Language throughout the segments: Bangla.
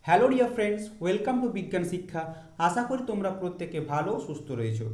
Hello dear friends, welcome to বিজ্ঞান শিক্ষা। আশা করি তোমরা প্রত্যেকে ভালো সুস্থ রয়েছো।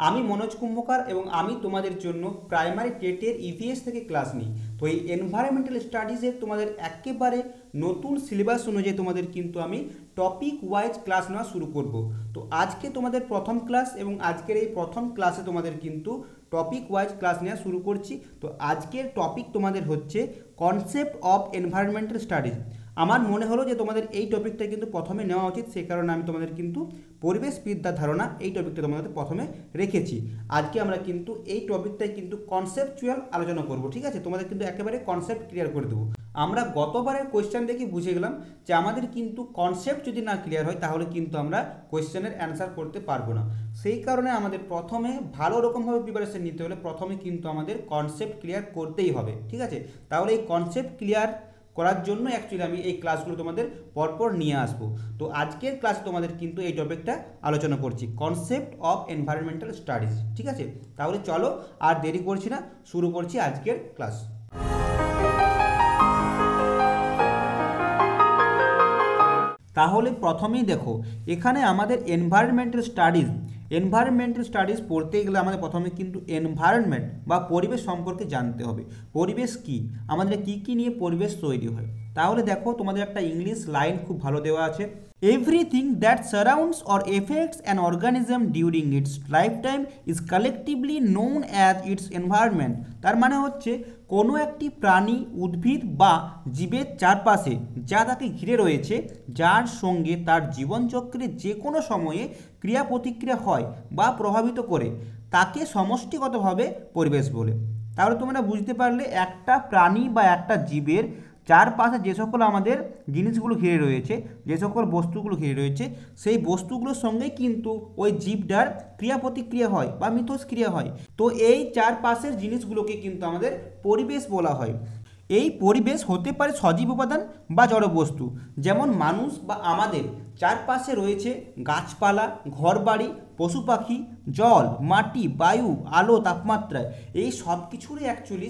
আমি মনোজ কুম্ভকার এবং আমি তোমাদের জন্য প্রাইমারি টেটের ইভিএস থেকে ক্লাস নিই। তো এই এনভায়রনমেন্টাল স্টাডিজের তোমাদের একেবারে নতুন সিলেবাস অনুযায়ী তোমাদের কিন্তু আমি টপিক ওয়াইজ ক্লাস নেওয়া শুরু করব। তো আজকে তোমাদের প্রথম ক্লাস এবং আজকের এই প্রথম ক্লাসে তোমাদের কিন্তু টপিক ওয়াইজ ক্লাস নেওয়া শুরু করছি। তো আজকের টপিক তোমাদের হচ্ছে কনসেপ্ট অফ এনভায়রনমেন্টাল স্টাডিজ। আমার মনে হলো যে তোমাদের এই টপিকটা কিন্তু প্রথমে নেওয়া উচিত, সেই কারণে আমি তোমাদের কিন্তু পরিবেশবিদ্যার ধারণা এই টপিকটা তোমাদের প্রথমে রেখেছি। আজকে আমরা কিন্তু এই টপিকটাই কিন্তু কনসেপচুয়াল আলোচনা করব, ঠিক আছে? তোমাদের কিন্তু একেবারে কনসেপ্ট ক্লিয়ার করে দেবো। আমরা গতবারের কোয়েশ্চেন দেখে বুঝে গেলাম যে আমাদের কিন্তু কনসেপ্ট যদি না ক্লিয়ার হয় তাহলে কিন্তু আমরা কোয়েশ্চেনের অ্যান্সার করতে পারবো না। সেই কারণে আমাদের প্রথমে ভালো রকমভাবে প্রিপারেশন নিতে হলে প্রথমে কিন্তু আমাদের কনসেপ্ট ক্লিয়ার করতেই হবে, ঠিক আছে? তাহলে এই কনসেপ্ট ক্লিয়ার করার জন্য অ্যাকচুয়ালি আমি এই ক্লাসগুলো তোমাদের পরপর নিয়ে আসবো। তো আজকের ক্লাসে তোমাদের কিন্তু এই টপিকটা আলোচনা করছি, কনসেপ্ট অফ এনভায়রনমেন্টাল স্টাডিজ, ঠিক আছে? তাহলে চলো আর দেরি করছি না, শুরু করছি আজকের ক্লাস। তাহলে প্রথমেই দেখো, এখানে আমাদের এনভায়রনমেন্টাল স্টাডিজ পড়তে গেলে আমাদের প্রথমে কিন্তু এনভায়রনমেন্ট বা পরিবেশ সম্পর্কে জানতে হবে। পরিবেশ কি, আমাদের কি কি নিয়ে পরিবেশ তৈরি হয়। তাহলে দেখো, তোমাদের একটা ইংলিশ লাইন খুব ভালো দেওয়া আছে, everything that surrounds or effects an organism during its lifetime is collectively known as it's environment. তার মানে হচ্ছে কোনো একটি প্রাণী, উদ্ভিদ বা জীবের চারপাশে যা তাকে ঘিরে রয়েছে, যার সঙ্গে তার জীবনচক্রে যে কোনো সময়ে ক্রিয়া প্রতিক্রিয়া হয় বা প্রভাবিত করে, তাকে সমষ্টিগতভাবে পরিবেশ বলে। তাহলে তোমরা বুঝতে পারলে, একটা প্রাণী বা একটা জীবের চারপাশে যে সকল আমাদের জিনিসগুলো ঘিরে রয়েছে, যে সকল বস্তুগুলো ঘিরে রয়েছে, সেই বস্তুগুলোর সঙ্গেই কিন্তু ওই জীবটার ক্রিয়া প্রতিক্রিয়া হয় বা মিথস্ক্রিয়া হয়। তো এই চারপাশের জিনিসগুলোকে কিন্তু আমাদের পরিবেশ বলা হয়। এই পরিবেশ হতে পারে সজীব উপাদান বা জড় বস্তু, যেমন মানুষ বা আমাদের চারপাশে রয়েছে গাছপালা, ঘরবাড়ি, পশু পাখি, জল, মাটি, বায়ু, আলো, তাপমাত্রা, এই সব কিছুরই অ্যাকচুয়ালি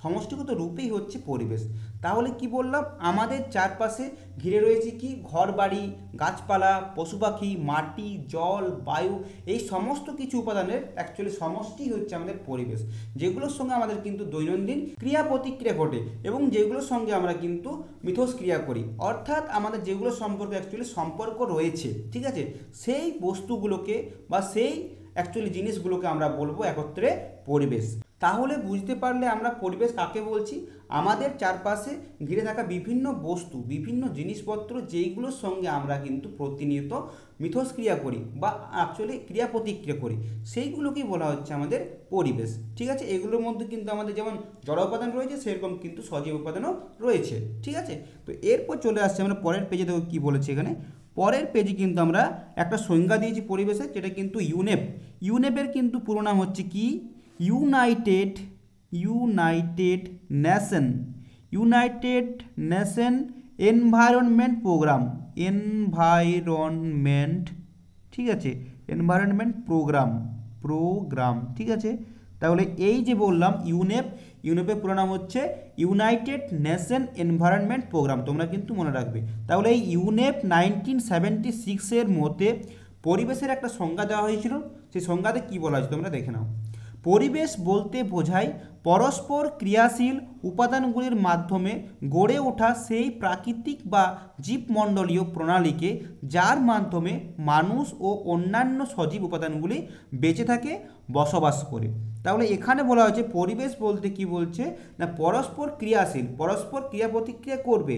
সমষ্টিগত রূপেই হচ্ছে পরিবেশ। তাহলে কি বললাম, আমাদের চারপাশে ঘিরে রয়েছে কি, ঘরবাড়ি, গাছপালা, পশু পাখি, মাটি, জল, বায়ু, এই সমস্ত কিছু উপাদানের অ্যাকচুয়ালি সমষ্টি হচ্ছে আমাদের পরিবেশ, যেগুলোর সঙ্গে আমাদের কিন্তু দৈনন্দিন ক্রিয়া প্রতিক্রিয়া ঘটে এবং যেগুলোর সঙ্গে আমরা কিন্তু মিথস্ক্রিয়া করি, অর্থাৎ আমাদের যেগুলো সম্পর্কে অ্যাকচুয়ালি সম্পর্ক রয়েছে, ঠিক আছে? সেই বস্তুগুলোকে বা সেই অ্যাকচুয়ালি জিনিসগুলোকে আমরা বলবো একত্রে পরিবেশ। তাহলে বুঝতে পারলে আমরা পরিবেশ কাকে বলছি, আমাদের চারপাশে ঘিরে থাকা বিভিন্ন বস্তু, বিভিন্ন জিনিসপত্র, যেইগুলোর সঙ্গে আমরা কিন্তু প্রতিনিয়ত মিথস্ক্রিয়া করি বা অ্যাকচুয়ালি ক্রিয়া প্রতিক্রিয়া করি, সেইগুলোকেই বলা হচ্ছে আমাদের পরিবেশ, ঠিক আছে? এগুলোর মধ্যে কিন্তু আমাদের যেমন জড় উপাদান রয়েছে, সেরকম কিন্তু সজীব উপাদানও রয়েছে, ঠিক আছে? তো এরপর চলে আসছে আমরা পরের পেজে, দেখো কী বলেছে এখানে। পরের পেজে কিন্তু আমরা একটা সংজ্ঞা দিয়েছি পরিবেশের, যেটা কিন্তু ইউনেপের কিন্তু পুরো নাম হচ্ছে কি, ইউনাইটেড নেশন এনভায়রনমেন্ট প্রোগ্রাম, ঠিক আছে? এনভায়রনমেন্ট প্রোগ্রাম, ঠিক আছে? তাহলে এই যে বললাম ইউনেপের পুরো নাম হচ্ছে ইউনাইটেড নেশন এনভায়রনমেন্ট প্রোগ্রাম, তোমরা কিন্তু মনে রাখবে। তাহলে এই ইউনেপ 1976-এর মধ্যে পরিবেশের একটা সংজ্ঞা দেওয়া হয়েছিল। সেই সংজ্ঞাতে কী বলা হয়েছে তোমরা দেখে নাও। পরিবেশ বলতে বোঝায় পরস্পর ক্রিয়াশীল উপাদানগুলির মাধ্যমে গড়ে ওঠা সেই প্রাকৃতিক বা জীবমণ্ডলীয় প্রণালীকে, যার মাধ্যমে মানুষ ও অন্যান্য সজীব উপাদানগুলি বেঁচে থাকে, বসবাস করে। তাহলে এখানে বলা হয়েছে পরিবেশ বলতে কি বলছে না, পরস্পর ক্রিয়াশীল, পরস্পর ক্রিয়া প্রতিক্রিয়া করবে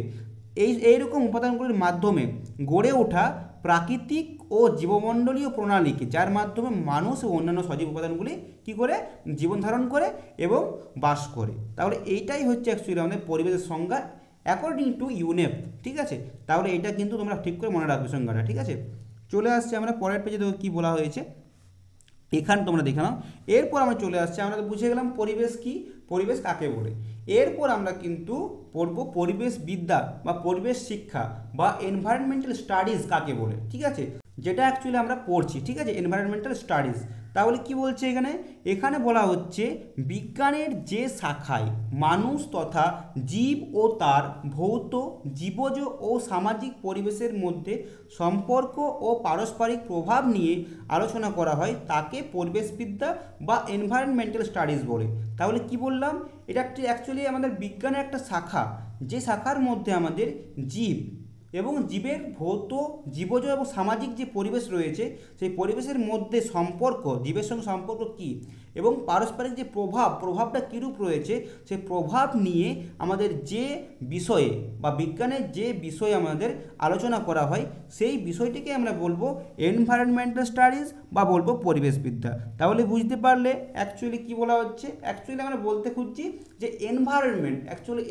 এইরকম উপাদানগুলির মাধ্যমে গড়ে ওঠা প্রাকৃতিক ও জীবমণ্ডলীয় প্রণালীকে, যার মাধ্যমে মানুষ ও অন্যান্য সজীব উপাদানগুলি কী করে জীবন ধারণ করে এবং বাস করে। তাহলে এইটাই হচ্ছে অ্যাকচুয়ালি আমাদের পরিবেশের সংজ্ঞা অ্যাকর্ডিং টু ইউনেপ, ঠিক আছে? তাহলে এটা কিন্তু তোমরা ঠিক করে মনে রাখবে সংজ্ঞাটা, ঠিক আছে? চলে আসছে আমরা পরের পেজে, দেখো কী বলা হয়েছে এখানে তোমরা দেখে নাও। এরপর আমরা চলে আসছি, আমরা বুঝে গেলাম পরিবেশ কি, পরিবেশ কাকে বলে। এরপর আমরা কিন্তু পড়ব পরিবেশ বিদ্যা বা পরিবেশ শিক্ষা বা এনভায়রনমেন্টাল স্টাডিজ কাকে বলে, ঠিক আছে? যেটা অ্যাকচুয়ালি আমরা পড়ছি, ঠিক আছে, এনভায়রনমেন্টাল স্টাডিজ। তাহলে কি বলছে এখানে, এখানে বলা হচ্ছে বিজ্ঞানের যে শাখায় মানুষ তথা জীব ও তার ভৌত, জীবজ ও সামাজিক পরিবেশের মধ্যে সম্পর্ক ও পারস্পরিক প্রভাব নিয়ে আলোচনা করা হয় তাকে পরিবেশবিদ্যা বা এনভায়রনমেন্টাল স্টাডিজ বলে। তাহলে কি বললাম, এটা একটি অ্যাকচুয়ালি আমাদের বিজ্ঞানের একটা শাখা, যে শাখার মধ্যে আমাদের জীব এবং জীবের ভৌত, জীবজ এবং সামাজিক যে পরিবেশ রয়েছে সেই পরিবেশের মধ্যে সম্পর্ক, জীবের সঙ্গে সম্পর্ক কী এবং পারস্পরিক যে প্রভাবটা কীরূপ রয়েছে সেই প্রভাব নিয়ে আমাদের যে বিষয়ে বা বিজ্ঞানের যে বিষয়ে আমাদের আলোচনা করা হয় সেই বিষয়টিকে আমরা বলবো এনভায়রনমেন্টাল স্টাডিজ বা বলবো পরিবেশবিদ্যা। তাহলে বুঝতে পারলে অ্যাকচুয়ালি কী বলা হচ্ছে, অ্যাকচুয়ালি আমরা বলতে খুঁজছি যে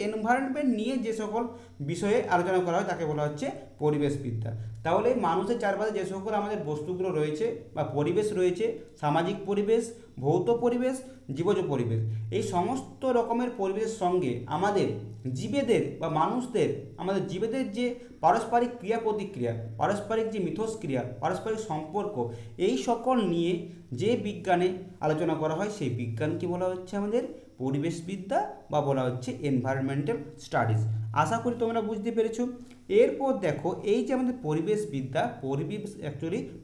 এনভায়রনমেন্ট নিয়ে যে সকল বিষয়ে আলোচনা করা হয় তাকে বলা হচ্ছে পরিবেশবিদ্যা। তাহলে মানুষের চারপাশে যে সকল আমাদের বস্তুগুলো রয়েছে বা পরিবেশ রয়েছে, সামাজিক পরিবেশ, ভৌত পরিবেশ, জীবজ পরিবেশ, এই সমস্ত রকমের পরিবেশের সঙ্গে আমাদের জীবেদের বা মানুষদের, আমাদের জীবেদের যে পারস্পরিক ক্রিয়া প্রতিক্রিয়া, পারস্পরিক যে মিথস্ক্রিয়া, পারস্পরিক সম্পর্ক, এই সকল নিয়ে যে বিজ্ঞানে আলোচনা করা হয় সেই বিজ্ঞানকে বলা হচ্ছে আমাদের পরিবেশবিদ্যা বা বলা হচ্ছে এনভায়রনমেন্টাল স্টাডিজ। আশা করি তোমরা বুঝতে পেরেছো। এরপর দেখো, এই যে আমাদের পরিবেশবিদ্যা,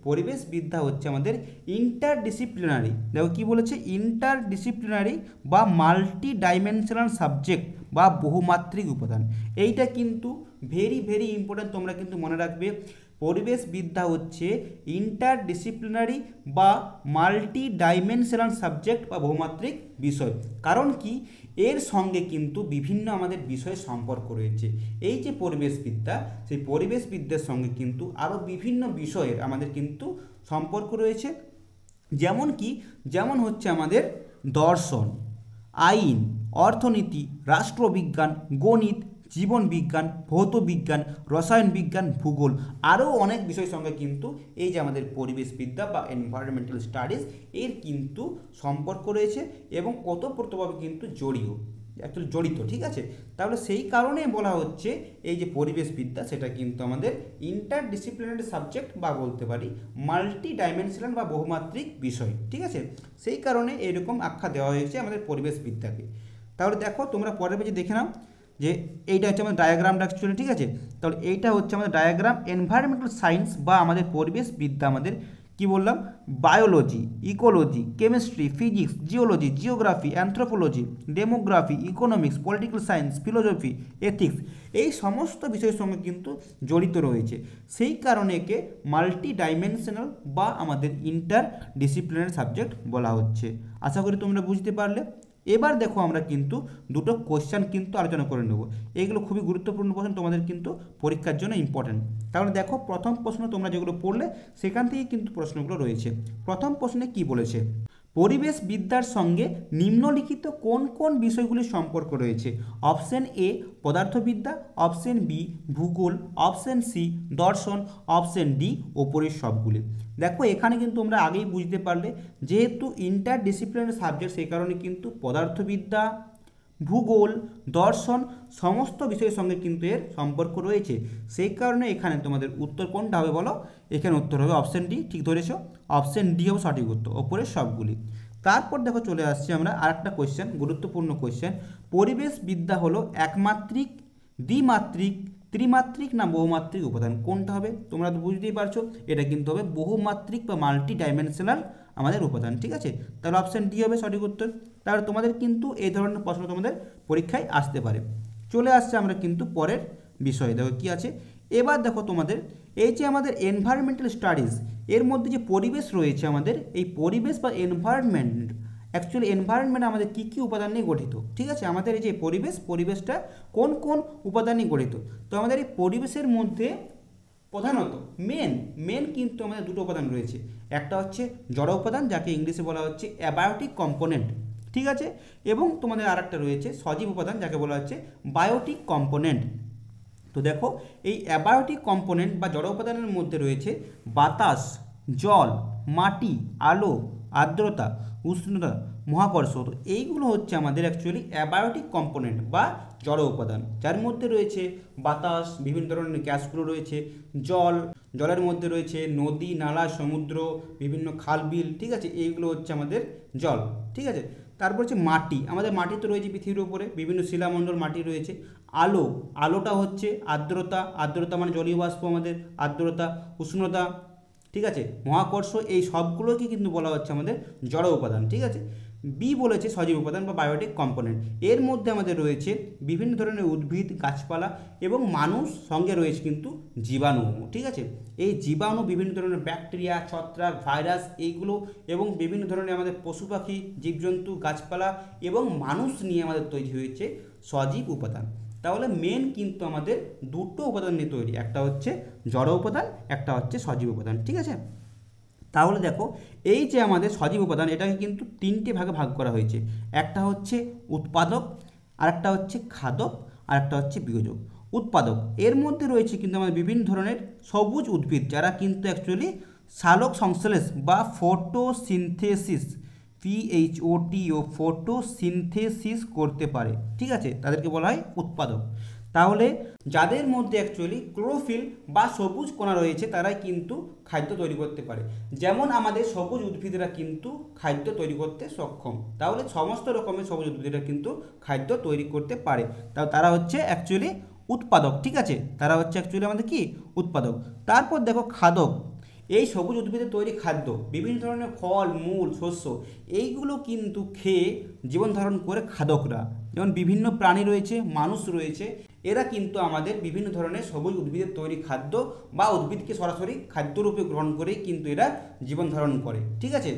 পরিবেশবিদ্যা হচ্ছে আমাদের ইন্টারডিসিপ্লিনারি। দেখো কি বলেছে, ইন্টারডিসিপ্লিনারি বা মাল্টি ডাইমেনশনাল সাবজেক্ট বা বহুমাত্রিক উপাদান। এইটা কিন্তু ভেরি ভেরি ইম্পর্ট্যান্ট, তোমরা কিন্তু মনে রাখবে। পরিবেশবিদ্যা হচ্ছে ইন্টারডিসিপ্লিনারি বা মাল্টি ডাইমেনশনাল সাবজেক্ট বা বহুমাত্রিক বিষয়। কারণ কি, এর সঙ্গে কিন্তু বিভিন্ন আমাদের বিষয়ের সম্পর্ক রয়েছে। এই যে পরিবেশবিদ্যা, সেই পরিবেশবিদ্যার সঙ্গে কিন্তু আরও বিভিন্ন বিষয়ের আমাদের কিন্তু সম্পর্ক রয়েছে। যেমন হচ্ছে আমাদের দর্শন, আইন, অর্থনীতি, রাষ্ট্রবিজ্ঞান, গণিত, জীবন বিজ্ঞান, ভৌত বিজ্ঞান, রসায়ন বিজ্ঞান, ভূগোল, আরও অনেক বিষয়ের সঙ্গে কিন্তু এই যে আমাদের পরিবেশবিদ্যা বা এনভায়রনমেন্টাল স্টাডিজ এর কিন্তু সম্পর্ক রয়েছে এবং ওতপ্রোতভাবে কিন্তু জড়িত, ঠিক আছে। তাহলে সেই কারণে বলা হচ্ছে এই যে পরিবেশবিদ্যা সেটা কিন্তু আমাদের ইন্টারডিসিপ্লিনারি সাবজেক্ট বা বলতে পারি মাল্টি ডাইমেনশনাল বা বহুমাত্রিক বিষয়, ঠিক আছে। সেই কারণে এরকম আখ্যা দেওয়া হয়েছে আমাদের পরিবেশবিদ্যাকে। তাহলে দেখো তোমরা পরের পেজে দেখে নাও যে এইটা হচ্ছে আমাদের ডায়াগ্রামটা অ্যাকচুয়ালি, ঠিক আছে। তাহলে এইটা হচ্ছে আমাদের ডায়াগ্রাম। এনভায়রনমেন্টাল সায়েন্স বা আমাদের পরিবেশবিদ্যা আমাদের কি বললাম, biology, ecology, chemistry, physics, geology, geography, anthropology, demography, economics, political science, philosophy, ethics, এই সমস্ত বিষয়ের সঙ্গে কিন্তু জড়িত রয়েছে। সেই কারণে একে মাল্টি ডাইমেনশনাল বা আমাদের ইন্টার ডিসিপ্লিনারি সাবজেক্ট বলা হচ্ছে। আশা করি তোমরা বুঝতে পারলে। এবার দেখো আমরা কিন্তু দুটো কোশ্চেন কিন্তু আলোচনা করে নেব। এইগুলো খুবই গুরুত্বপূর্ণ প্রশ্ন, তোমাদের কিন্তু পরীক্ষার জন্য ইম্পর্টেন্ট। তাহলে দেখো প্রথম প্রশ্ন তোমরা যেগুলো পড়লে সেখান থেকে কিন্তু প্রশ্নগুলো রয়েছে। প্রথম প্রশ্নে কি বলেছে, পরিবেশবিদ্যার সঙ্গে নিম্নলিখিত কোন কোন বিষয়গুলির সম্পর্ক রয়েছে? অপশন এ পদার্থবিদ্যা, অপশন বি ভূগোল, অপশন সি দর্শন, অপশন ডি ওপরের সবগুলি। দেখো এখানে কিন্তু তোমরা আগেই বুঝতে পারলে যেহেতু ইন্টারডিসিপ্লিনারি সাবজেক্ট সেই কারণে কিন্তু পদার্থবিদ্যা, ভূগোল, দর্শন সমস্ত বিষয়ের সঙ্গে কিন্তু এর সম্পর্ক রয়েছে। সেই কারণে এখানে তোমাদের উত্তর কোনটা হবে বলো? এখানে উত্তর হবে অপশন ডি। ঠিক ধরেছো, অপশন ডি হবে সঠিক উত্তর, ওপরের সবগুলি। তারপর দেখো চলে আসছে আমরা আরেকটা কোয়েশ্চেন, গুরুত্বপূর্ণ কোয়েশ্চেন। পরিবেশবিদ্যা হলো একমাত্রিক, দ্বিমাত্রিক, ত্রিমাত্রিক না বহুমাত্রিক উপাদান? কোনটা হবে? তোমরা তো বুঝতেই পারছো, এটা কিন্তু হবে বহুমাত্রিক বা মাল্টি ডাইমেনশনাল আমাদের উপাদান, ঠিক আছে। তাহলে অপশান ডি হবে সঠিক উত্তর। তাহলে তোমাদের কিন্তু এই ধরনের প্রশ্ন তোমাদের পরীক্ষায় আসতে পারে। চলে আসছে আমরা কিন্তু পরের বিষয়ে, দেখো কী আছে। এবার দেখো তোমাদের এই যে আমাদের এনভায়রনমেন্টাল স্টাডিজ এর মধ্যে যে পরিবেশ রয়েছে আমাদের, এই পরিবেশ বা এনভায়রনমেন্ট, অ্যাকচুয়ালি এনভায়রনমেন্ট আমাদের কী কী উপাদান নিয়ে গঠিত, ঠিক আছে। আমাদের এই যে পরিবেশটা কোন কোন উপাদান নিয়ে গঠিত? তো আমাদের এই পরিবেশের মধ্যে প্রধানত মেন কিন্তু আমাদের দুটো উপাদান রয়েছে। একটা হচ্ছে জড় উপাদান, যাকে ইংলিশে বলা হচ্ছে অ্যাবায়োটিক কম্পোনেন্ট, ঠিক আছে। এবং তোমাদের আরেকটা রয়েছে সজীব উপাদান, যাকে বলা হচ্ছে বায়োটিক কম্পোনেন্ট। তো দেখো এই অ্যাবায়োটিক কম্পোনেন্ট বা জড় উপাদানের মধ্যে রয়েছে বাতাস, জল, মাটি, আলো, আর্দ্রতা, উষ্ণতা, মহাকর্ষ। তো এইগুলো হচ্ছে আমাদের অ্যাকচুয়ালি অ্যাবায়োটিক কম্পোনেন্ট বা জড় উপাদান, যার মধ্যে রয়েছে বাতাস, বিভিন্ন ধরনের গ্যাসগুলো রয়েছে, জলের মধ্যে রয়েছে নদী, নালা, সমুদ্র, বিভিন্ন খাল বিল, ঠিক আছে, এইগুলো হচ্ছে আমাদের জল, ঠিক আছে। তারপর হচ্ছে মাটি, আমাদের মাটি তো রয়েছে পৃথিবীর উপরে, বিভিন্ন শিলামণ্ডল মাটি রয়েছে। আলোটা হচ্ছে আর্দ্রতা মানে জলীয় বাষ্প, আমাদের আর্দ্রতা, উষ্ণতা, ঠিক আছে, মহাকর্ষ, এই সবগুলোকে কিন্তু বলা হচ্ছে আমাদের জড় উপাদান, ঠিক আছে। বি বলেছে সজীব উপাদান বা বায়োটিক কম্পোনেন্ট। এর মধ্যে আমাদের রয়েছে বিভিন্ন ধরনের উদ্ভিদ, গাছপালা এবং মানুষ, সঙ্গে রয়েছে কিন্তু জীবাণু, ঠিক আছে। এই জীবাণু বিভিন্ন ধরনের ব্যাকটেরিয়া, ছত্রাক, ভাইরাস, এইগুলো এবং বিভিন্ন ধরনের আমাদের পশু পাখি, জীবজন্তু, গাছপালা এবং মানুষ নিয়ে আমাদের তৈরি হয়েছে সজীব উপাদান। তাহলে মেন কিন্তু আমাদের দুটো উপাদান নিয়ে তৈরি, একটা হচ্ছে জড় উপাদান, একটা হচ্ছে সজীব উপাদান, ঠিক আছে। তাহলে দেখো, এই যে আমাদের সজীব উপাদান, এটাকে কিন্তু তিনটে ভাগে ভাগ করা হয়েছে। একটা হচ্ছে উৎপাদক, আরেকটা হচ্ছে খাদক, আরেকটা হচ্ছে বিয়োজক। উৎপাদক, এর মধ্যে রয়েছে কিন্তু আমাদের বিভিন্ন ধরনের সবুজ উদ্ভিদ, যারা কিন্তু অ্যাকচুয়ালি সালোক সংশ্লেষ বা ফটোসিনথেসিস, ফটোসিনথেসিস করতে পারে, ঠিক আছে, তাদেরকে বলা হয় উৎপাদক। তাহলে যাদের মধ্যে অ্যাকচুয়ালি ক্লোরোফিল বা সবুজ কণা রয়েছে, তারাই কিন্তু খাদ্য তৈরি করতে পারে। যেমন আমাদের সবুজ উদ্ভিদরা কিন্তু খাদ্য তৈরি করতে সক্ষম, তাহলে সমস্ত রকমের সবুজ উদ্ভিদরা কিন্তু খাদ্য তৈরি করতে পারে, তারা হচ্ছে অ্যাকচুয়ালি উৎপাদক, ঠিক আছে, তারা হচ্ছে অ্যাকচুয়ালি আমাদের কি উৎপাদক। তারপর দেখো খাদক, এই সবুজ উদ্ভিদের তৈরি খাদ্য, বিভিন্ন ধরনের ফল, মূল, শস্য, এইগুলো কিন্তু খেয়ে জীবন ধারণ করে খাদকরা, যেমন বিভিন্ন প্রাণী রয়েছে, মানুষ রয়েছে, এরা কিন্তু আমাদের বিভিন্ন ধরনের সবুজ উদ্ভিদের তৈরি খাদ্য বা উদ্ভিদকে সরাসরি খাদ্যরূপে গ্রহণ করেই কিন্তু এরা জীবন ধারণ করে, ঠিক আছে।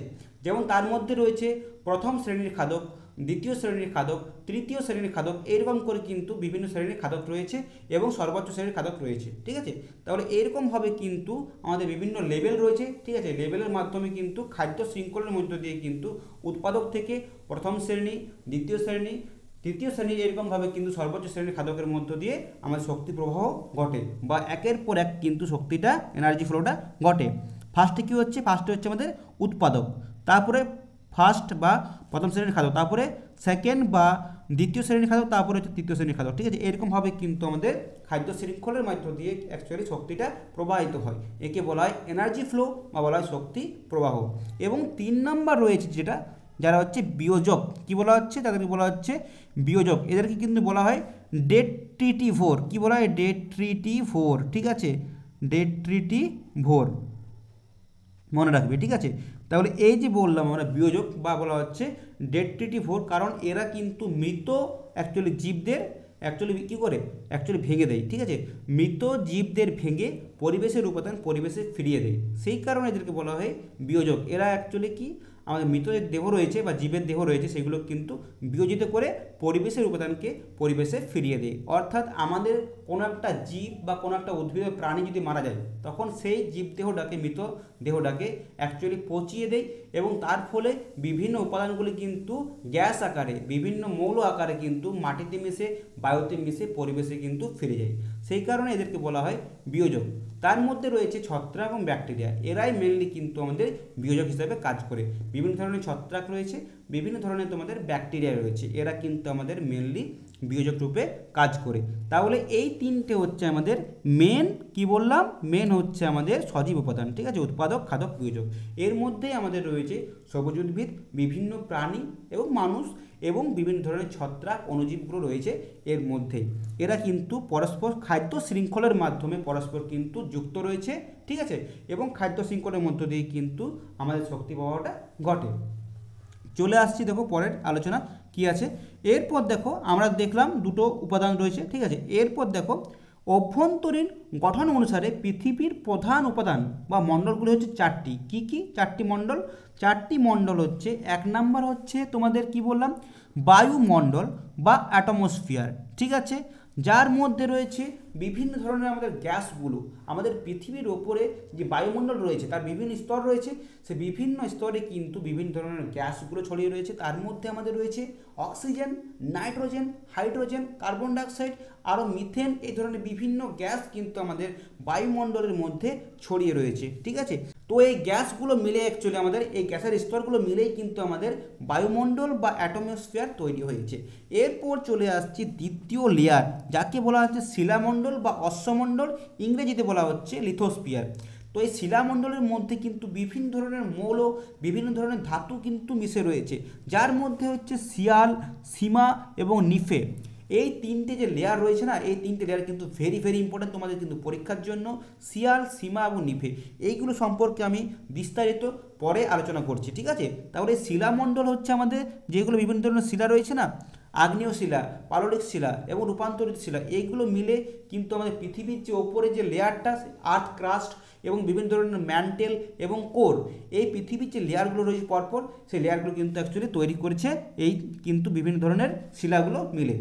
যেমন তার মধ্যে রয়েছে প্রথম শ্রেণীর খাদক, দ্বিতীয় শ্রেণীর খাদক, তৃতীয় শ্রেণীর খাদক, এরকম করে কিন্তু বিভিন্ন শ্রেণীর খাদক রয়েছে এবং সর্বোচ্চ শ্রেণীর খাদক রয়েছে, ঠিক আছে। তাহলে এরকমভাবে কিন্তু আমাদের বিভিন্ন লেভেল রয়েছে, ঠিক আছে, লেভেলের মাধ্যমে কিন্তু খাদ্য শৃঙ্খলের মধ্য দিয়ে কিন্তু উৎপাদক থেকে প্রথম শ্রেণী, দ্বিতীয় শ্রেণী, তৃতীয় শ্রেণী, এরকমভাবে কিন্তু সর্বোচ্চ শ্রেণীর খাদকের মধ্য দিয়ে আমাদের শক্তি প্রবাহ ঘটে বা একের পর এক কিন্তু শক্তিটা, এনার্জি ফ্লোটা ঘটে। ফার্স্টে কী হচ্ছে, ফার্স্টে হচ্ছে আমাদের উৎপাদক, তারপরে ফার্স্ট বা প্রথম শ্রেণীর খাদক, তারপরে সেকেন্ড বা দ্বিতীয় শ্রেণীর খাদক, তারপরে হচ্ছে তৃতীয় শ্রেণীর খাদক, ঠিক আছে। এরকমভাবে কিন্তু আমাদের খাদ্য শৃঙ্খলের মধ্য দিয়ে অ্যাকচুয়ালি শক্তিটা প্রবাহিত হয়, একে বলা হয় এনার্জি ফ্লো বা বলা হয় শক্তি প্রবাহ। এবং 3 নম্বর রয়েছে যেটা, যারা হচ্ছে বিয়োজক, কি বলা হচ্ছে, তাদেরকে বলা হচ্ছে বিয়োজক। এদেরকে কিন্তু বলা হয় ডেট্রিটিভোর, কি বলা হয়, ডেট্রিটিভোর, ঠিক আছে, ডেট্রিটিভোর, মনে রাখবে, ঠিক আছে। তাহলে এই যে বললাম আমরা বিয়োজক বা বলা হচ্ছে ডেট্রিটিভোর, কারণ এরা কিন্তু মৃত অ্যাকচুয়ালি জীবদের অ্যাকচুয়ালি কী করে, অ্যাকচুয়ালি ভেঙে দেয়, ঠিক আছে, মৃত জীবদের ভেঙে পরিবেশের উপাদান পরিবেশে ফিরিয়ে দেয়, সেই কারণে এদেরকে বলা হয় বিয়োজক। এরা অ্যাকচুয়ালি কি, আমাদের মৃত যে দেহ রয়েছে বা জীবের দেহ রয়েছে, সেগুলো কিন্তু বিয়োজিত করে পরিবেশের উপাদানকে পরিবেশে ফিরিয়ে দেয়। অর্থাৎ আমাদের কোনো একটা জীব বা কোনো একটা উদ্ভিদ প্রাণী যদি মারা যায়, তখন সেই জীব দেহটাকে, মৃত দেহটাকে অ্যাকচুয়ালি পচিয়ে দেয় এবং তার ফলে বিভিন্ন উপাদানগুলি কিন্তু গ্যাস আকারে, বিভিন্ন মৌল আকারে কিন্তু মাটিতে মিশে, বায়ুতে মিশে পরিবেশে কিন্তু ফিরে যায়, সেই কারণে এদেরকে বলা হয় বিয়োজক। তার মধ্যে রয়েছে ছত্রাক এবং ব্যাকটেরিয়া, এরাই মেনলি কিন্তু আমাদের বিয়োজক হিসাবে কাজ করে। বিভিন্ন ধরনের ছত্রাক রয়েছে, বিভিন্ন ধরনের তোমাদের ব্যাকটেরিয়া রয়েছে, এরা কিন্তু আমাদের মেনলি বিয়োজক রূপে কাজ করে। তাহলে এই তিনটে হচ্ছে আমাদের মেন, কি বললাম, মেন হচ্ছে আমাদের সজীব উপাদান, ঠিক আছে, উৎপাদক, খাদক, বিয়োজক। এর মধ্যেই আমাদের রয়েছে সবুজ উদ্ভিদ, বিভিন্ন প্রাণী এবং মানুষ এবং বিভিন্ন ধরনের ছত্রাক, অণুজীবগুলো রয়েছে এর মধ্যেই। এরা কিন্তু পরস্পর খাদ্য শৃঙ্খলের মাধ্যমে পরস্পর কিন্তু যুক্ত রয়েছে, ঠিক আছে, এবং খাদ্য শৃঙ্খলের মধ্য দিয়ে কিন্তু আমাদের শক্তি প্রবাহটা ঘটে। চলে আসছি দেখো পরের আলোচনা কি আছে। এরপর দেখো আমরা দেখলাম দুটো উপাদান রয়েছে, ঠিক আছে। এরপর দেখো অভ্যন্তরীণ গঠন অনুসারে পৃথিবীর প্রধান উপাদান বা মণ্ডলগুলি হচ্ছে 4টি। কি কি 4টি মণ্ডল? 4টি মণ্ডল হচ্ছে, 1 নাম্বার হচ্ছে তোমাদের কি বললাম, বায়ুমণ্ডল বা অ্যাটমসফিয়ার, ঠিক আছে, যার মধ্যে রয়েছে বিভিন্ন ধরনের আমাদের গ্যাসগুলো আমাদের পৃথিবীর ওপরে যে বায়ুমণ্ডল রয়েছে তার বিভিন্ন স্তর রয়েছে, সে বিভিন্ন স্তরে কিন্তু বিভিন্ন ধরনের গ্যাসগুলো ছড়িয়ে রয়েছে। তার মধ্যে আমাদের রয়েছে oxygen, nitrogen, hydrogen, carbon dioxide, আরও মিথেন, এই ধরনের বিভিন্ন গ্যাস কিন্তু আমাদের বায়ুমণ্ডলের মধ্যে ছড়িয়ে রয়েছে। ঠিক আছে, তো এই গ্যাসগুলো মিলে অ্যাকচুয়ালি আমাদের এই গ্যাসের স্তরগুলো মিলেই কিন্তু আমাদের বায়ুমণ্ডল বা অ্যাটমসফিয়ার তৈরি হয়েছে। এরপর চলে আসছি দ্বিতীয় লেয়ার, যাকে বলা হচ্ছে শিলামণ্ডল বা অশ্বমণ্ডল, ইংরেজিতে বলা হচ্ছে লিথোস্ফিয়ার। তো এই শিলামণ্ডলের মধ্যে কিন্তু বিভিন্ন ধরনের মৌল, বিভিন্ন ধরনের ধাতু কিন্তু মিশে রয়েছে, যার মধ্যে হচ্ছে সিয়াল, সীমা এবং নিফে। এই তিনটে যে লেয়ার রয়েছে না, এই তিনটে লেয়ার কিন্তু ভেরি ভেরি ইম্পর্টেন্ট তোমাদের কিন্তু পরীক্ষার জন্য। সিয়াল, সীমা এবং নিফে এইগুলো সম্পর্কে আমি বিস্তারিত পরে আলোচনা করছি। ঠিক আছে, তাহলে শিলামণ্ডল হচ্ছে আমাদের যেগুলো বিভিন্ন ধরনের শিলা রয়েছে না, আগ্নেয় শিলা, পাললিক শিলা এবং রূপান্তরিত শিলা, এইগুলো মিলে কিন্তু আমাদের পৃথিবীর যে ওপরে যে লেয়ারটা আর্থ ক্রাস্ট এবং বিভিন্ন ধরনের ম্যান্টেল এবং কোর, এই পৃথিবীর যে লেয়ারগুলো রয়েছে পরপর, সেই লেয়ারগুলো কিন্তু অ্যাকচুয়ালি তৈরি করেছে এই কিন্তু বিভিন্ন ধরনের শিলাগুলো মিলে।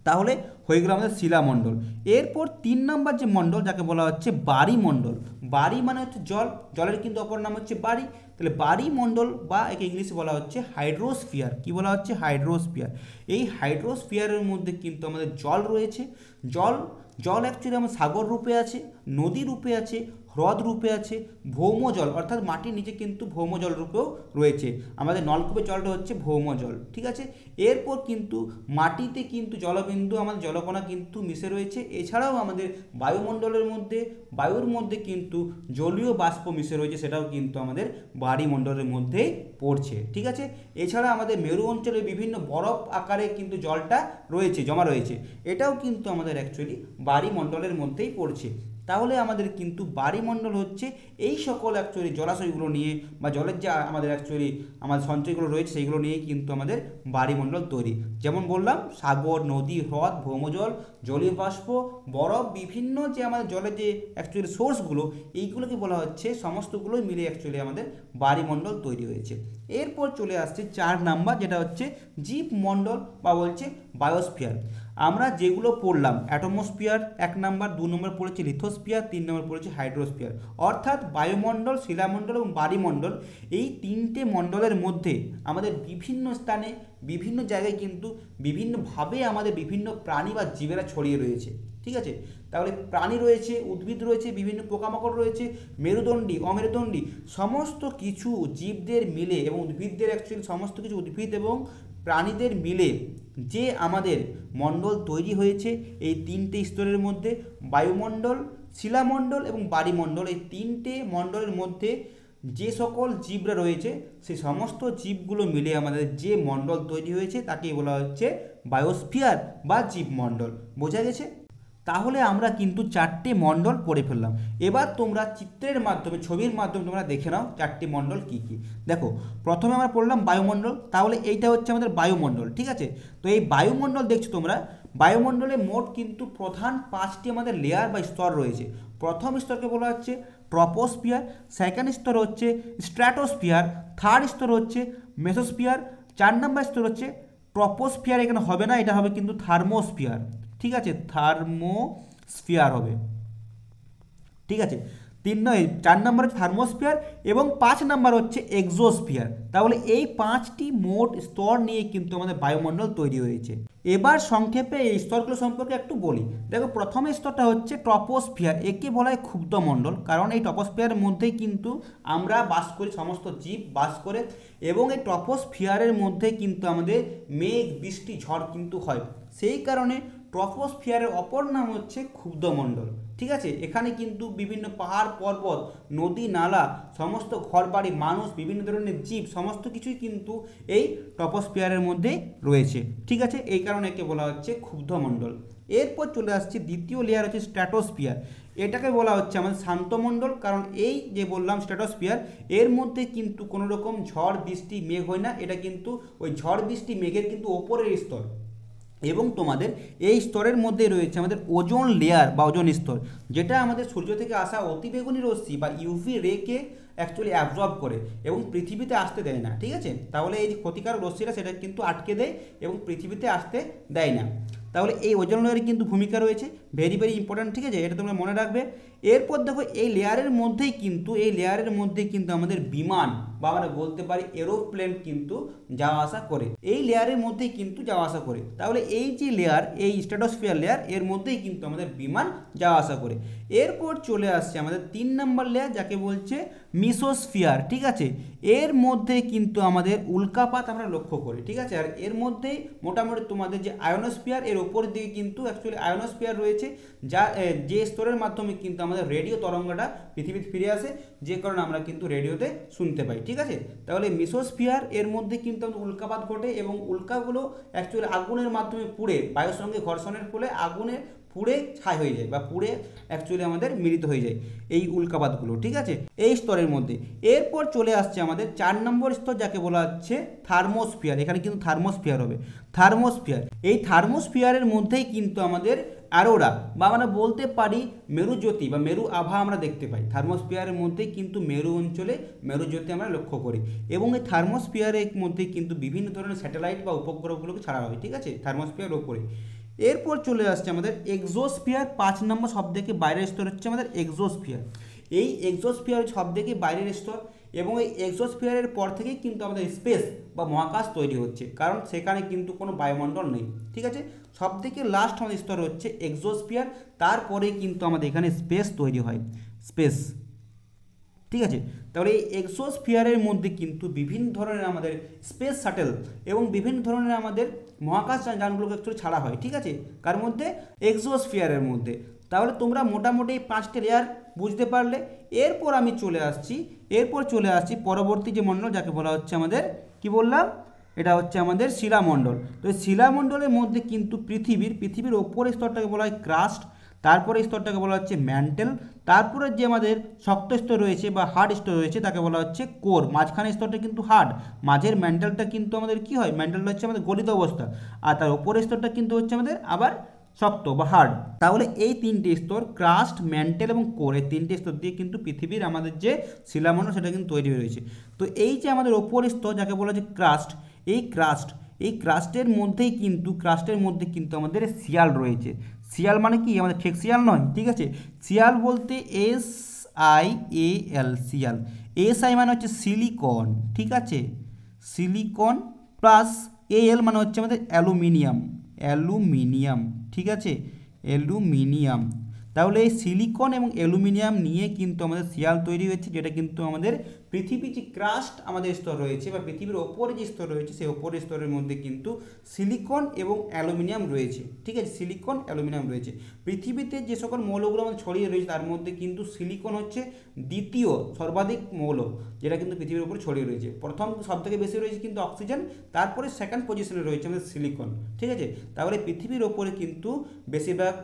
তাহলে হয়ে গেল আমাদের শিলামণ্ডল। এরপর 3 নম্বর যে মণ্ডল, যাকে বলা হচ্ছে বায়ুমণ্ডল। বায়ু মানে হচ্ছে জল, জলের কিন্তু অপর নাম হচ্ছে বায়ু। তাহলে বায়ুমণ্ডল বা একে ইংলিশে বলা হচ্ছে হাইড্রোস্ফিয়ার। কি বলা হচ্ছে? হাইড্রোস্ফিয়ার। এই হাইড্রোস্ফিয়ারের মধ্যে কিন্তু আমাদের জল রয়েছে। জল অ্যাকচুয়ালি আমার সাগর রূপে আছে, নদী রূপে আছে, হ্রদ রূপে আছে, ভৌম জল অর্থাৎ মাটির নিচে কিন্তু ভৌম জল রূপেও রয়েছে। আমাদের নলকূপের জলটা হচ্ছে ভৌম জল। ঠিক আছে, এরপর কিন্তু মাটিতে কিন্তু জলবিন্দু, আমাদের জলকণা কিন্তু মিশে রয়েছে। এছাড়াও আমাদের বায়ুমণ্ডলের মধ্যে, বায়ুর মধ্যে কিন্তু জলীয় বাষ্প মিশে রয়েছে, সেটাও কিন্তু আমাদের বায়ুমণ্ডলের মধ্যেই পড়ছে। ঠিক আছে, এছাড়া আমাদের মেরু অঞ্চলে বিভিন্ন বরফ আকারে কিন্তু জলটা রয়েছে, জমা রয়েছে, এটাও কিন্তু আমাদের অ্যাকচুয়ালি বায়ুমণ্ডলের মধ্যেই পড়ছে। তাহলে আমাদের কিন্তু বায়ুমণ্ডল হচ্ছে এই সকল অ্যাকচুয়ালি জলাশয়গুলো নিয়ে বা জলের যে আমাদের অ্যাকচুয়ালি আমাদের সঞ্চয়গুলো রয়েছে সেইগুলো নিয়েই কিন্তু আমাদের বায়ুমণ্ডল তৈরি। যেমন বললাম, সাগর, নদী, হ্রদ, ভৌমজল, জলীয় বাষ্প, বরফ, বিভিন্ন যে আমাদের জলের যে অ্যাকচুয়ালি সোর্সগুলো, এইগুলোকে বলা হচ্ছে সমস্তগুলোই মিলে অ্যাকচুয়ালি আমাদের বায়ুমণ্ডল তৈরি হয়েছে। এরপর চলে আসছে 4 নাম্বার, যেটা হচ্ছে জীবমণ্ডল বা বলছে বায়োস্ফিয়ার। আমরা যেগুলো পড়লাম, অ্যাটমসফিয়ার 1 নাম্বার, 2 নম্বর পড়েছি লিথোস্ফিয়ার, 3 নম্বর পড়েছি হাইড্রোস্ফিয়ার। অর্থাৎ বায়ুমণ্ডল, শিলামণ্ডল এবং বায়ুমণ্ডল, এই তিনটে মণ্ডলের মধ্যে আমাদের বিভিন্ন স্থানে, বিভিন্ন জায়গায় কিন্তু বিভিন্নভাবে আমাদের বিভিন্ন প্রাণী বা জীবেরা ছড়িয়ে রয়েছে। ঠিক আছে, তাহলে প্রাণী রয়েছে, উদ্ভিদ রয়েছে, বিভিন্ন পোকামাকড় রয়েছে, মেরুদণ্ডী, অমেরুদণ্ডী, সমস্ত কিছু জীবদের মিলে এবং উদ্ভিদদের অ্যাকচুয়ালি সমস্ত কিছু উদ্ভিদ এবং প্রাণীদের মিলে যে আমাদের মণ্ডল তৈরি হয়েছে, এই তিনটে স্তরের মধ্যে বায়ুমণ্ডল, শিলামণ্ডল এবং বায়ুমণ্ডল, এই তিনটে মণ্ডলের মধ্যে যে সকল জীবরা রয়েছে, সেই সমস্ত জীবগুলো মিলে আমাদের যে মণ্ডল তৈরি হয়েছে তাকেই বলা হচ্ছে বায়োস্ফিয়ার বা জীবমণ্ডল। বোঝা গেছে? তাহলে আমরা কিন্তু 4টে মণ্ডল পড়ে ফেললাম। এবার তোমরা চিত্রের মাধ্যমে, ছবির মাধ্যমে তোমরা দেখে নাও 4টে মণ্ডল কী কী। দেখো, প্রথমে আমরা পড়লাম বায়ুমণ্ডল, তাহলে এইটা হচ্ছে আমাদের বায়ুমণ্ডল। ঠিক আছে, তো এই বায়ুমণ্ডল দেখছো তোমরা, বায়ুমণ্ডলে মোট কিন্তু প্রধান 5টি আমাদের লেয়ার বা স্তর রয়েছে। প্রথম স্তরকে বলা হচ্ছে ট্রপোস্ফিয়ার, সেকেন্ড স্তর হচ্ছে স্ট্র্যাটোস্ফিয়ার, থার্ড স্তর হচ্ছে মেসোস্ফিয়ার, 4 নম্বর স্তর হচ্ছে ট্রপোস্ফিয়ার, এখানে হবে না, এটা হবে কিন্তু থার্মোস্ফিয়ার। ঠিক আছে, থার্মোস্ফিয়ার হবে। ঠিক আছে, 4 নম্বর হচ্ছে থার্মোস্ফিয়ার এবং 5 নম্বর হচ্ছে এক্সোস্ফিয়ার। তাহলে এই 5টি মোট স্তর নিয়ে কিন্তু আমাদের বায়ুমণ্ডল তৈরি হয়েছে। এবার সংক্ষেপে এই স্তরগুলো সম্পর্কে একটু বলি। দেখো, প্রথম স্তরটা হচ্ছে ট্রপোস্ফিয়ার, একে বলা হয় ক্ষুব্ধমণ্ডল, কারণ এই ট্রপোস্ফিয়ারের মধ্যেই কিন্তু আমরা বাস করি, সমস্ত জীব বাস করে, এবং এই ট্রপোস্ফিয়ারের মধ্যে কিন্তু আমাদের মেঘ, বৃষ্টি, ঝড় কিন্তু হয়। সেই কারণে ট্রপোস্ফিয়ারের অপর নাম হচ্ছে ক্ষুব্ধমণ্ডল। ঠিক আছে, এখানে কিন্তু বিভিন্ন পাহাড়, পর্বত, নদী, নালা, সমস্ত ঘরবাড়ি, মানুষ, বিভিন্ন ধরনের জীব, সমস্ত কিছুই কিন্তু এই ট্রপোস্ফিয়ারের মধ্যে রয়েছে। ঠিক আছে, এই কারণে একে বলা হচ্ছে ক্ষুব্ধমণ্ডল। এরপর চলে আসছে দ্বিতীয় লেয়ার হচ্ছে স্ট্র্যাটোস্ফিয়ার। এটাকে বলা হচ্ছে আমাদের শান্তমণ্ডল, কারণ এই যে বললাম স্ট্র্যাটোস্ফিয়ার, এর মধ্যে কিন্তু কোনো রকম ঝড়, বৃষ্টি, মেঘ হয় না, এটা কিন্তু ওই ঝড়, বৃষ্টি, মেঘের কিন্তু ওপরের স্তর। এবং তোমাদের এই স্তরের মধ্যে রয়েছে আমাদের ওজোন লেয়ার বা ওজোন স্তর, যেটা আমাদের সূর্য থেকে আসা অতিবেগুনি রশ্মি বা ইউভি রেকে অ্যাকচুয়ালি অ্যাবজর্ব করে এবং পৃথিবীতে আসতে দেয় না। ঠিক আছে, তাহলে এই যে ক্ষতিকারক রশ্মিটা সেটা কিন্তু আটকে দেয় এবং পৃথিবীতে আসতে দেয় না। তাহলে এই ওজোন লেয়ারের কিন্তু ভূমিকা রয়েছে। ভেরি ভেরি ইম্পর্ট্যান্ট, ঠিক আছে, এটা তোমরা মনে রাখবে। এরপর দেখো এই লেয়ারের মধ্যেই কিন্তু আমাদের বিমান বা আমরা বলতে পারি এরোপ্লেন কিন্তু যাওয়া আসা করে, এই লেয়ারের মধ্যেই কিন্তু যাওয়া আসা করে। তাহলে এই যে লেয়ার, এই স্ট্র্যাটোস্ফিয়ার লেয়ার, এর মধ্যেই কিন্তু আমাদের বিমান যাওয়া আসা করে। এরপর চলে আসছে আমাদের 3 নম্বর লেয়ার, যাকে বলছে মিসোস্ফিয়ার, ঠিক আছে। এর মধ্যে কিন্তু আমাদের উল্কাপাত আমরা লক্ষ্য করি, ঠিক আছে। আর এর মধ্যেই মোটামুটি তোমাদের যে আয়োনোস্ফিয়ার, এর ওপর দিকে কিন্তু অ্যাকচুয়ালি আয়োনোস্ফিয়ার রয়েছে, যা যে স্তরের মাধ্যমে কিন্তু আমাদের রেডিও তরঙ্গটা পৃথিবীতে ফিরে আসে, যে কারণে আমরা কিন্তু রেডিওতে শুনতে পাই, ঠিক আছে। তাহলে মিসোস্ফিয়ার এর মধ্যে কিন্তু উল্কাপাত ঘটে এবং উল্কাগুলো অ্যাকচুয়ালি আগুনের মাধ্যমে পুড়ে, বায়ুর সঙ্গে ঘর্ষণের ফলে আগুনে পুড়ে ছাই হয়ে যায় বা পুড়ে অ্যাকচুয়ালি আমাদের মিলিত হয়ে যায় এই উল্কাপাতগুলো, ঠিক আছে, এই স্তরের মধ্যে। এরপর চলে আসছে আমাদের 4 নম্বর স্তর, যাকে বলা হচ্ছে থার্মোস্ফিয়ার। এখানে কিন্তু থার্মোস্ফিয়ার হবে, থার্মোস্ফিয়ার। এই থার্মোস্ফিয়ারের মধ্যেই কিন্তু আমাদের অ্যারোরা বা আমরা বলতে পারি মেরুজ্যোতি বা মেরু আভা আমরা দেখতে পাই। থার্মোস্ফিয়ারের মধ্যেই কিন্তু মেরু অঞ্চলে মেরুজ্যোতি আমরা লক্ষ্য করি এবং এই থার্মোস্ফিয়ারের মধ্যে কিন্তু বিভিন্ন ধরনের স্যাটেলাইট বা উপগ্রহগুলোকে ছাড়া হয়, ঠিক আছে, থার্মোস্ফিয়ার ওপরে। এরপর চলে আসছে আমাদের এক্সোস্ফিয়ার, 5 নম্বর সবথেকে বাইরের স্তর হচ্ছে আমাদের এক্সোস্ফিয়ার। এই এক্সোস্ফিয়ার সবথেকে বাইরের স্তর এবং এই এক্সোস্ফিয়ারের পর থেকেই কিন্তু আমাদের স্পেস বা মহাকাশ তৈরি হচ্ছে, কারণ সেখানে কিন্তু কোনো বায়ুমণ্ডল নেই, ঠিক আছে। সবথেকে লাস্ট আমাদের স্তর হচ্ছে এক্সোস্ফিয়ার, তারপরে কিন্তু আমাদের এখানে স্পেস তৈরি হয়, স্পেস, ঠিক আছে। তাহলে এই এক্সোস্ফিয়ারের মধ্যে কিন্তু বিভিন্ন ধরনের আমাদের স্পেস শাটেল এবং বিভিন্ন ধরনের আমাদের মহাকাশ যানগুলোকে একটু ছাড়া হয়, ঠিক আছে, কার মধ্যে, এক্সোস্ফিয়ারের মধ্যে। তাহলে তোমরা মোটামুটি 5টে লেয়ার বুঝতে পারলে। এরপর আমি চলে আসছি পরবর্তী যে মণ্ডল, যাকে বলা হচ্ছে আমাদের, কি বললাম, এটা হচ্ছে আমাদের শিলামণ্ডল। তো এই শিলামণ্ডলের মধ্যে কিন্তু পৃথিবীর ওপরের স্তরটাকে বলা হয় ক্রাস্ট, তারপরে স্তরটাকে বলা হচ্ছে ম্যান্টেল, তারপরে যে আমাদের শক্ত স্তর রয়েছে বা হার্ড স্তর রয়েছে তাকে বলা হচ্ছে কোর, মাঝখানের স্তরটা কিন্তু হার্ড, মাঝের ম্যান্টেলটা কিন্তু আমাদের কি হয়, ম্যান্টেলটা হচ্ছে আমাদের গলিত অবস্থা, আর তার ওপরের স্তরটা কিন্তু হচ্ছে আমাদের আবার শক্ত বা হার্ড। তাহলে এই 3টে স্তর, ক্রাস্ট, ম্যান্টেল এবং কোর, এই 3টে স্তর দিয়ে কিন্তু পৃথিবীর আমাদের যে শিলামণ্ডল সেটা কিন্তু তৈরি রয়েছে। তো এই যে আমাদের ওপরের স্তর, যাকে বলা হচ্ছে ক্রাস্ট, এই ক্রাস্টের মধ্যে কিন্তু আমাদের শিয়াল রয়েছে। শিয়াল মানে কি, আমাদের ঠিক শিয়াল নয়, ঠিক আছে। শিয়াল বলতে SIAL, শিয়াল। SI মানে হচ্ছে সিলিকন, ঠিক আছে, সিলিকন, প্লাস AL মানে হচ্ছে আমাদের অ্যালুমিনিয়াম, ঠিক আছে, অ্যালুমিনিয়াম। তাহলে এই সিলিকন এবং অ্যালুমিনিয়াম নিয়ে কিন্তু আমাদের শিয়াল তৈরি হয়েছে, যেটা কিন্তু আমাদের পৃথিবীর যে ক্রাস্ট আমাদের স্তর রয়েছে বা পৃথিবীর ওপরে যে স্তর রয়েছে, সেই ওপরের স্তরের মধ্যে কিন্তু সিলিকন এবং অ্যালুমিনিয়াম রয়েছে, ঠিক আছে, সিলিকন অ্যালুমিনিয়াম রয়েছে। পৃথিবীতে যে সকল মৌলগুলো আমাদের ছড়িয়ে রয়েছে তার মধ্যে কিন্তু সিলিকন হচ্ছে দ্বিতীয় সর্বাধিক মৌল, যেটা কিন্তু পৃথিবীর উপরে ছড়িয়ে রয়েছে। প্রথম সবথেকে বেশি রয়েছে কিন্তু অক্সিজেন, তারপরে সেকেন্ড পজিশনে রয়েছে আমাদের সিলিকন, ঠিক আছে। তাহলে পৃথিবীর ওপরে কিন্তু বেশিরভাগ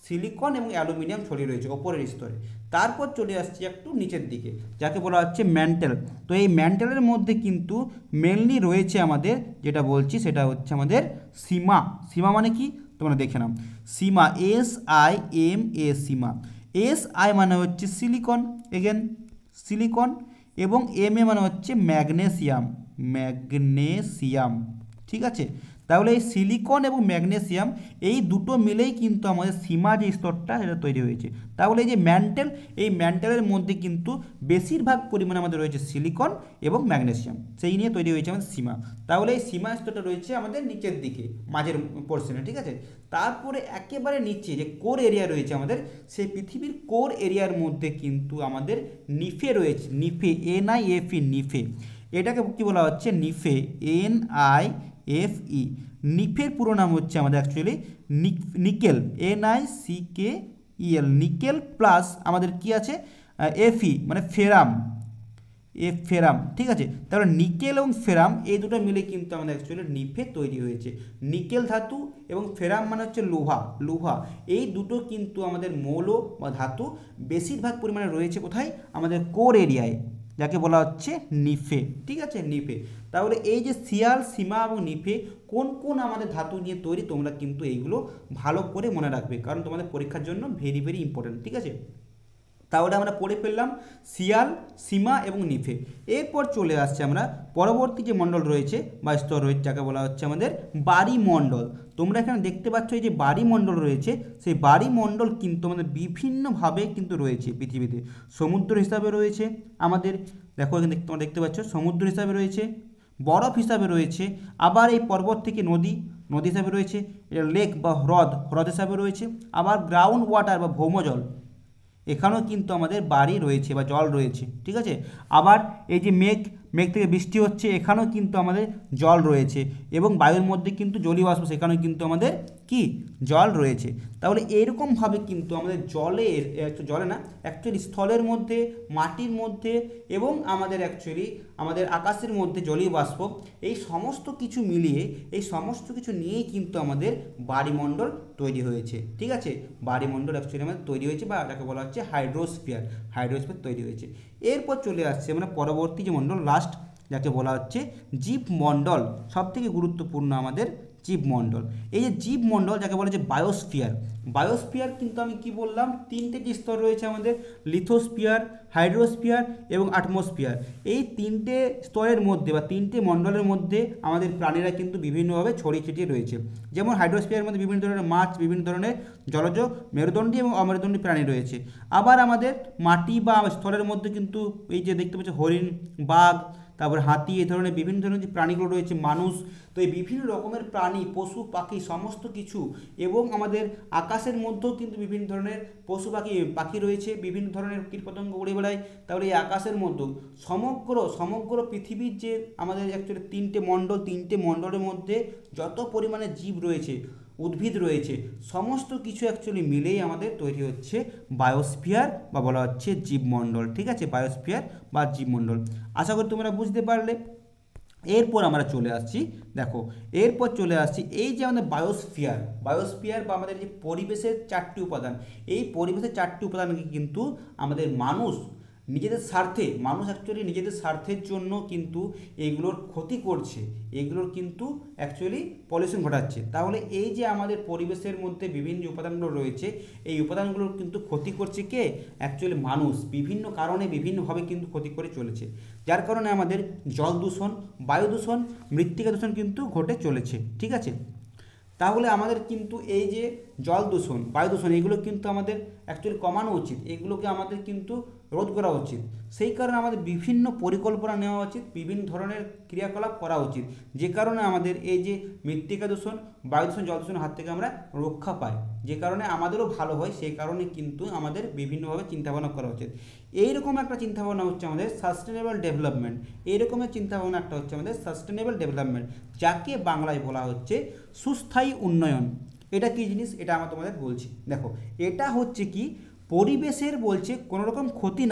সিলিকন এবং অ্যালুমিনিয়াম ছড়িয়ে রয়েছে ওপরের স্তরে। তারপর চলে আসছে একটু নিচের দিকে, যাকে বলা হচ্ছে ম্যান্টেল। তো এই ম্যান্টেলের মধ্যে কিন্তু মেনলি রয়েছে আমাদের, যেটা বলছি সেটা হচ্ছে আমাদের সীমা মানে কি তোমরা দেখে নাও, সীমা, SIMA, সীমা। SI মানে হচ্ছে সিলিকন, সিলিকন, এবং MA মানে হচ্ছে ম্যাগনেসিয়াম, ঠিক আছে। তাহলে এই সিলিকন এবং ম্যাগনেসিয়াম এই দুটো মিলেই কিন্তু আমাদের সীমা যে স্তরটা সেটা তৈরি হয়েছে। তাহলে এই যে ম্যান্টেল, এই ম্যান্টেলের মধ্যে কিন্তু বেশিরভাগ পরিমাণে আমাদের রয়েছে সিলিকন এবং ম্যাগনেসিয়াম, সেই নিয়ে তৈরি হয়েছে আমাদের সীমা। তাহলে এই সীমা স্তরটা রয়েছে আমাদের নিচের দিকে, মাঝের পোর্শনে, ঠিক আছে। তারপরে একেবারে নিচে যে কোর এরিয়া রয়েছে আমাদের, সেই পৃথিবীর কোর এরিয়ার মধ্যে কিন্তু আমাদের নিফে রয়েছে, NIFE, নিফে। এটাকে কি বলা হচ্ছে, নিফে, NIFE। নিফের পুরো নাম হচ্ছে আমাদের actually nickel, NICKEL, nickel, plus আমাদের কি আছে, FE মানে ফেরাম, ঠিক আছে। তাহলে নিকেল এবং ফেরাম এই দুটো মিলে কিন্তু আমাদের অ্যাকচুয়ালি নিফে তৈরি হয়েছে। নিকেল ধাতু এবং ফেরাম মানে হচ্ছে লোহা, এই দুটো কিন্তু আমাদের মৌল বা ধাতু বেশিরভাগ পরিমাণে রয়েছে কোথায়, আমাদের কোর এরিয়ায়, যাকে বলা হচ্ছে নিফে, ঠিক আছে, নিফে। তাহলে এই যে শিয়াল, সীমা এবং নিফে কোন কোন আমাদের ধাতু নিয়ে তৈরি, তোমরা কিন্তু এইগুলো ভালো করে মনে রাখবে, কারণ তোমাদের পরীক্ষার জন্য ভেরি ভেরি ইম্পর্টেন্ট, ঠিক আছে। তাহলে আমরা পড়ে ফেললাম শিয়াল, সীমা এবং নিফে। এরপর চলে আসছে আমরা পরবর্তী যে মণ্ডল রয়েছে বা স্তর রয়েছে যাকে বলা হচ্ছে আমাদের বাড়িমণ্ডল। তোমরা এখানে দেখতে পাচ্ছ এই যে বাড়িমণ্ডল রয়েছে, সেই বাড়িমণ্ডল কিন্তু আমাদের বিভিন্নভাবে কিন্তু রয়েছে পৃথিবীতে। সমুদ্র হিসাবে রয়েছে আমাদের, দেখো এখানে তোমরা দেখতে পাচ্ছ সমুদ্র হিসাবে রয়েছে, বরফ হিসাবে রয়েছে, আবার এই পর্বত থেকে নদী হিসাবে রয়েছে, এটা লেক বা হ্রদ হিসাবে রয়েছে, আবার গ্রাউন্ড ওয়াটার বা ভৌমজল, এখানেও কিন্তু আমাদের বাড়ি রয়েছে বা জল রয়েছে, ঠিক আছে। আবার এই যে মেঘ থেকে বৃষ্টি হচ্ছে, এখানেও কিন্তু আমাদের জল রয়েছে, এবং বায়ুর মধ্যে কিন্তু জলীয় বাষ্প, সেখানেও কিন্তু আমাদের কি জল রয়েছে। তাহলে এরকমভাবে কিন্তু আমাদের জলে না অ্যাকচুয়ালি স্থলের মধ্যে, মাটির মধ্যে এবং আমাদের আকাশের মধ্যে জলীয় বাষ্প, এই সমস্ত কিছু মিলিয়ে, এই সমস্ত কিছু নিয়েই কিন্তু আমাদের বায়ুমণ্ডল তৈরি হয়েছে, ঠিক আছে। বায়ুমণ্ডল অ্যাকচুয়ালি আমাদের তৈরি হয়েছে বা যাকে বলা হচ্ছে হাইড্রোস্ফিয়ার তৈরি হয়েছে। এরপর চলে আসছে আমরা পরবর্তী যে মণ্ডল লাস্ট যাকে বলা হচ্ছে জীবমণ্ডল। সবথেকে গুরুত্বপূর্ণ আমাদের জীবমণ্ডল। এই যে জীবমণ্ডল যাকে বলা হচ্ছে বায়োস্ফিয়ার কিন্তু আমি কি বললাম, তিনটে যে স্তর রয়েছে আমাদের, লিথোস্ফিয়ার, হাইড্রোস্ফিয়ার এবং অ্যাটমসফিয়ার। এই তিনটে স্তরের মধ্যে বা তিনটে মণ্ডলের মধ্যে আমাদের প্রাণীরা কিন্তু বিভিন্নভাবে ছড়িয়ে ছিটিয়ে রয়েছে। যেমন হাইড্রোস্ফিয়ারের মধ্যে বিভিন্ন ধরনের মাছ, বিভিন্ন ধরনের জলজ মেরুদণ্ডী এবং অমেরুদণ্ডী প্রাণী রয়েছে। আবার আমাদের মাটি বা স্থলের মধ্যে কিন্তু এই যে দেখতে পাচ্ছ হরিণ, বাঘ, তারপর হাতি, এই ধরনের বিভিন্ন ধরনের যে প্রাণীগুলো রয়েছে, মানুষ, তো এই বিভিন্ন রকমের প্রাণী, পশু পাখি সমস্ত কিছু, এবং আমাদের আকাশের মধ্যেও কিন্তু বিভিন্ন ধরনের পশু পাখি রয়েছে, বিভিন্ন ধরনের কীটপতঙ্গ উড়ে বেড়ায়। তাহলে এই আকাশের মধ্যে সমগ্র পৃথিবীর যে আমাদের অ্যাকচুয়ালি তিনটে মণ্ডলের মধ্যে যত পরিমাণে জীব রয়েছে, উদ্ভিদ রয়েছে, সমস্ত কিছু অ্যাকচুয়ালি মিলেই আমাদের তৈরি হচ্ছে বায়োস্ফিয়ার বা বলা হচ্ছে জীবমণ্ডল, ঠিক আছে। বায়োস্ফিয়ার বা জীবমণ্ডল, আশা করি তোমরা বুঝতে পারলে। এরপর আমরা চলে আসছি, দেখো এরপর চলে আসছি এই যে আমাদের বায়োস্ফিয়ার বা আমাদের যে পরিবেশের চারটি উপাদান, এই পরিবেশের চারটি উপাদানকে কিন্তু আমাদের মানুষ অ্যাকচুয়ালি নিজেদের স্বার্থের জন্য কিন্তু এইগুলোর ক্ষতি করছে, এইগুলোর কিন্তু অ্যাকচুয়ালি পলিউশন ঘটাচ্ছে। তাহলে এই যে আমাদের পরিবেশের মধ্যে বিভিন্ন উপাদানগুলো রয়েছে, এই উপাদানগুলোর কিন্তু ক্ষতি করছে কে, অ্যাকচুয়ালি মানুষ, বিভিন্ন কারণে বিভিন্নভাবে কিন্তু ক্ষতি করে চলেছে, যার কারণে আমাদের জল দূষণ, বায়ু দূষণ, মৃত্তিকা দূষণ কিন্তু ঘটে চলেছে, ঠিক আছে। তাহলে আমাদের কিন্তু এই যে জল দূষণ, বায়ু দূষণ, এগুলো কিন্তু আমাদের অ্যাকচুয়ালি কমানো উচিত, এগুলোকে আমাদের কিন্তু রোধ করা উচিত। সেই কারণে আমাদের বিভিন্ন পরিকল্পনা নেওয়া উচিত, বিভিন্ন ধরনের ক্রিয়াকলাপ করা উচিত, যে কারণে আমাদের এই যে মৃত্তিকা দূষণ, বায়ু দূষণ, জল দূষণের হাত থেকে আমরা রক্ষা পাই, যে কারণে আমাদেরও ভালো হয়। সেই কারণে কিন্তু আমাদের বিভিন্নভাবে চিন্তাভাবনা করা উচিত। এইরকম একটা চিন্তাভাবনা হচ্ছে আমাদের সাস্টেনেবল ডেভেলপমেন্ট, এইরকমের চিন্তাভাবনা একটা হচ্ছে আমাদের সাস্টেনেবল ডেভেলপমেন্ট, যাকে বাংলায় বলা হচ্ছে সুস্থায়ী উন্নয়ন। এটা কী জিনিস, এটা আমরা তোমাদের বলছি। দেখো এটা হচ্ছে কি, পরিবেশের কোনো রকম ক্ষতি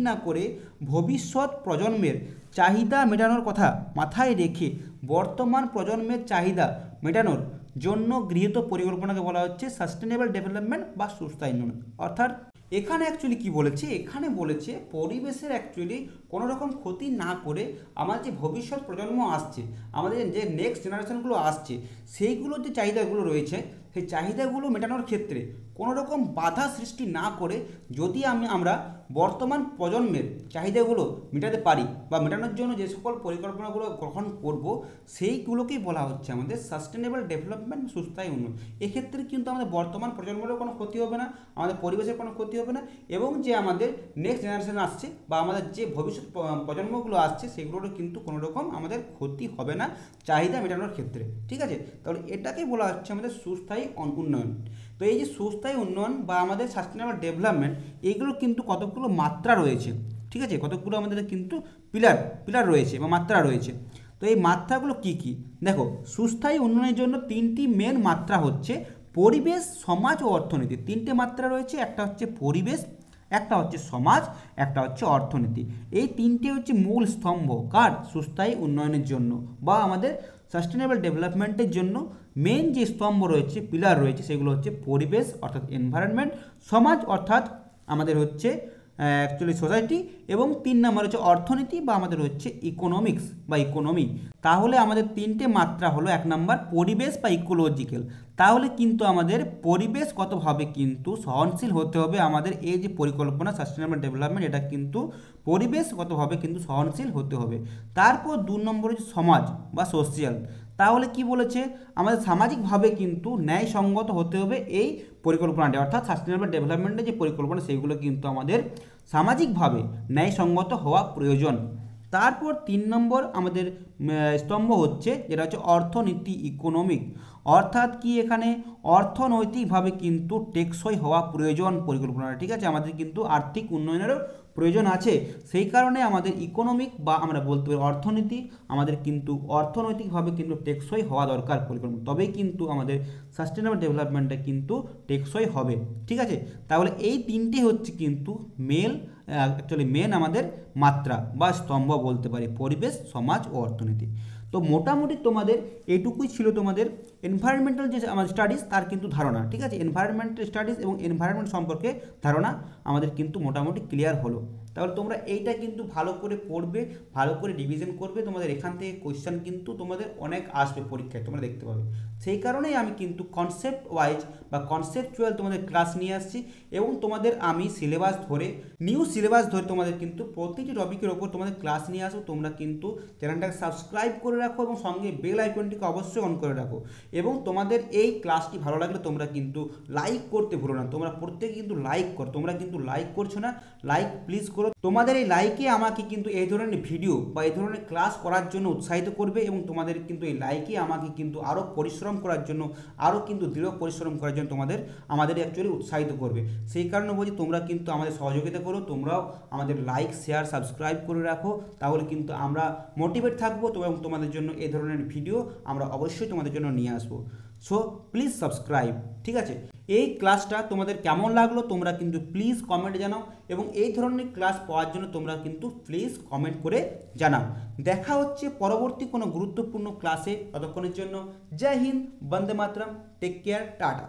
না করে ভবিষ্যৎ প্রজন্মের চাহিদা মেটানোর কথা মাথায় রেখে বর্তমান প্রজন্মের চাহিদা মেটানোর জন্য গৃহীত পরিকল্পনাকে বলা হচ্ছে সাস্টেনেবল ডেভেলপমেন্ট বা সুস্থায়ী উন্নয়ন। অর্থাৎ এখানে অ্যাকচুয়ালি কি বলেছে, এখানে বলেছে পরিবেশের অ্যাকচুয়ালি কোনো রকম ক্ষতি না করে আমার যে ভবিষ্যৎ প্রজন্ম আসছে, আমাদের যে নেক্সট জেনারেশনগুলো আসছে, সেইগুলোর যে চাহিদাগুলো রয়েছে, সেই চাহিদাগুলো মেটানোর ক্ষেত্রে কোনো রকম বাধা সৃষ্টি না করে যদি আমরা বর্তমান প্রজন্মের চাহিদাগুলো মেটাতে পারি বা মেটানোর জন্য যে সকল পরিকল্পনাগুলো গ্রহণ করব, সেইগুলোকেই বলা হচ্ছে আমাদের সাস্টেনেবল ডেভেলপমেন্ট, সুস্থায়ী উন্নয়ন। এক্ষেত্রে কিন্তু আমাদের বর্তমান প্রজন্মেরও কোনো ক্ষতি হবে না, আমাদের পরিবেশের কোনো ক্ষতি হবে না, এবং যে আমাদের নেক্সট জেনারেশন আসছে বা আমাদের যে ভবিষ্যৎ প্রজন্মগুলো আসছে, সেগুলোরও কিন্তু কোনো রকম আমাদের ক্ষতি হবে না চাহিদা মেটানোর ক্ষেত্রে, ঠিক আছে। তাহলে এটাকেই বলা হচ্ছে আমাদের সুস্থায়ী উন্নয়ন। তো এই যে সুস্থায়ী উন্নয়ন বা আমাদের সাস্টেনেবল ডেভেলপমেন্ট, এইগুলো কিন্তু কতগুলো মাত্রা রয়েছে, ঠিক আছে, কতগুলো আমাদের কিন্তু পিলার রয়েছে বা মাত্রা রয়েছে। তো এই মাত্রাগুলো কি কি, দেখো সুস্থায়ী উন্নয়নের জন্য তিনটি মেন মাত্রা হচ্ছে পরিবেশ, সমাজ ও অর্থনীতি। তিনটে মাত্রা রয়েছে, একটা হচ্ছে পরিবেশ, একটা হচ্ছে সমাজ, একটা হচ্ছে অর্থনীতি। এই তিনটে হচ্ছে মূল স্তম্ভ কার, সুস্থায়ী উন্নয়নের জন্য বা আমাদের সাস্টেনেবল ডেভেলপমেন্টের জন্য মেন যে স্তম্ভ রয়েছে, পিলার রয়েছে, সেগুলো হচ্ছে পরিবেশ অর্থাৎ এনভায়রনমেন্ট, সমাজ অর্থাৎ আমাদের হচ্ছে অ্যাকচুয়ালি সোসাইটি, এবং 3 নম্বর হচ্ছে অর্থনীতি বা আমাদের হচ্ছে ইকোনমিক্স বা ইকোনমি। তাহলে আমাদের তিনটে মাত্রা হলো, 1 নম্বর পরিবেশ বা ইকোলজিক্যাল, তাহলে কিন্তু আমাদের পরিবেশগতভাবে কিন্তু সহনশীল হতে হবে। আমাদের এই যে পরিকল্পনা সাস্টেনেবল ডেভেলপমেন্ট, এটা কিন্তু পরিবেশগতভাবে কিন্তু সহনশীল হতে হবে। তারপর 2 নম্বরে যে সমাজ বা সোশিয়াল, তাহলে কি বলেছে, আমাদের সামাজিকভাবে কিন্তু ন্যায়সঙ্গত হতে হবে এই পরিকল্পনাটি, অর্থাৎ সাস্টেনেবল ডেভেলপমেন্টের যে পরিকল্পনা সেইগুলো কিন্তু আমাদের সামাজিকভাবে ন্যায়সঙ্গত হওয়া প্রয়োজন। তারপর 3 নম্বর আমাদের স্তম্ভ হচ্ছে যেটা হচ্ছে অর্থনীতি, ইকোনমিক, অর্থাৎ কি এখানে অর্থনৈতিকভাবে কিন্তু টেকসই হওয়া প্রয়োজন পরিকল্পনাটা, ঠিক আছে। আমাদের কিন্তু আর্থিক উন্নয়নেরও প্রয়োজন আছে, সেই কারণে আমাদের ইকোনমিক বা আমরা বলতে পারি অর্থনীতি, আমাদের কিন্তু অর্থনৈতিকভাবে কিন্তু টেকসই হওয়া দরকার পরিকল্পনা, তবেই কিন্তু আমাদের সাস্টেনেবল ডেভেলপমেন্টটা কিন্তু টেকসই হবে, ঠিক আছে। তাহলে এই তিনটে হচ্ছে কিন্তু মেন আমাদের মাত্রা বা স্তম্ভ বলতে পারি, পরিবেশ, সমাজ ও অর্থনীতি। তো মোটামুটি তোমাদের এইটুকুই ছিল তোমাদের এনভায়রনমেন্টাল যে আমাদের স্টাডিজ তার কিন্তু ধারণা, ঠিক আছে। এনভায়রনমেন্টাল স্টাডিজ এবং এনভায়রনমেন্ট সম্পর্কে ধারণা আমাদের কিন্তু মোটামুটি ক্লিয়ার হলো। তাহলে তোমরা এইটা কিন্তু ভালো করে পড়বে, ভালো করে রিভিশন করবে, তোমাদের এখান থেকে কোয়েশ্চেন কিন্তু তোমাদের অনেক আসবে পরীক্ষায়, তোমরা দেখতে পাবে। সেই কারণেই আমি কিন্তু কনসেপ্ট ওয়াইজ বা কনসেপচুয়াল তোমাদের ক্লাস নিয়ে আসছি, এবং তোমাদের আমি সিলেবাস ধরে, নিউ সিলেবাস ধরে তোমাদের কিন্তু প্রতিটি টপিকের ওপর তোমাদের ক্লাস নিয়ে আসো। তোমরা কিন্তু চ্যানেলটাকে সাবস্ক্রাইব করে রাখো এবং সঙ্গে বেল আইকনটিকে অবশ্যই অন করে রাখো, এবং তোমাদের এই ক্লাসটি ভালো লাগলে তোমরা কিন্তু লাইক করতে ভুলো না। তোমরা প্রত্যেকে কিন্তু লাইক করো, তোমরা কিন্তু লাইক করছো না, লাইক প্লিজ করো। তোমাদের এই লাইকে আমাকে কিন্তু এই ধরনের ভিডিও বা এই ধরনের ক্লাস করার জন্য উৎসাহিত করবে, এবং তোমাদের কিন্তু এই লাইকে আমাকে কিন্তু আরও পরিশ্রম করার জন্য, আরও কিন্তু দৃঢ় পরিশ্রম করার জন্য আমাদের অ্যাকচুয়ালি উৎসাহিত করবে। সেই কারণে বলছি তোমরা কিন্তু আমাদের সহযোগিতা করো, তোমরাও আমাদের লাইক, শেয়ার, সাবস্ক্রাইব করে রাখো, তাহলে কিন্তু আমরা মোটিভেট থাকবো, এবং তোমাদের জন্য এই ধরনের ভিডিও আমরা অবশ্যই তোমাদের জন্য নিয়ে আসবো। সো প্লিজ সাবস্ক্রাইব, ঠিক আছে। এই ক্লাসটা তোমাদের কেমন লাগলো তোমরা কিন্তু প্লিজ কমেন্টে জানাও, এবং এই ধরনের ক্লাস পাওয়ার জন্য তোমরা কিন্তু প্লিজ কমেন্ট করে জানাও। দেখা হচ্ছে পরবর্তী কোনো গুরুত্বপূর্ণ ক্লাসে, ততক্ষণের জন্য জয় হিন্দ, বন্দে মাতরম, টেক কেয়ার, টাটা।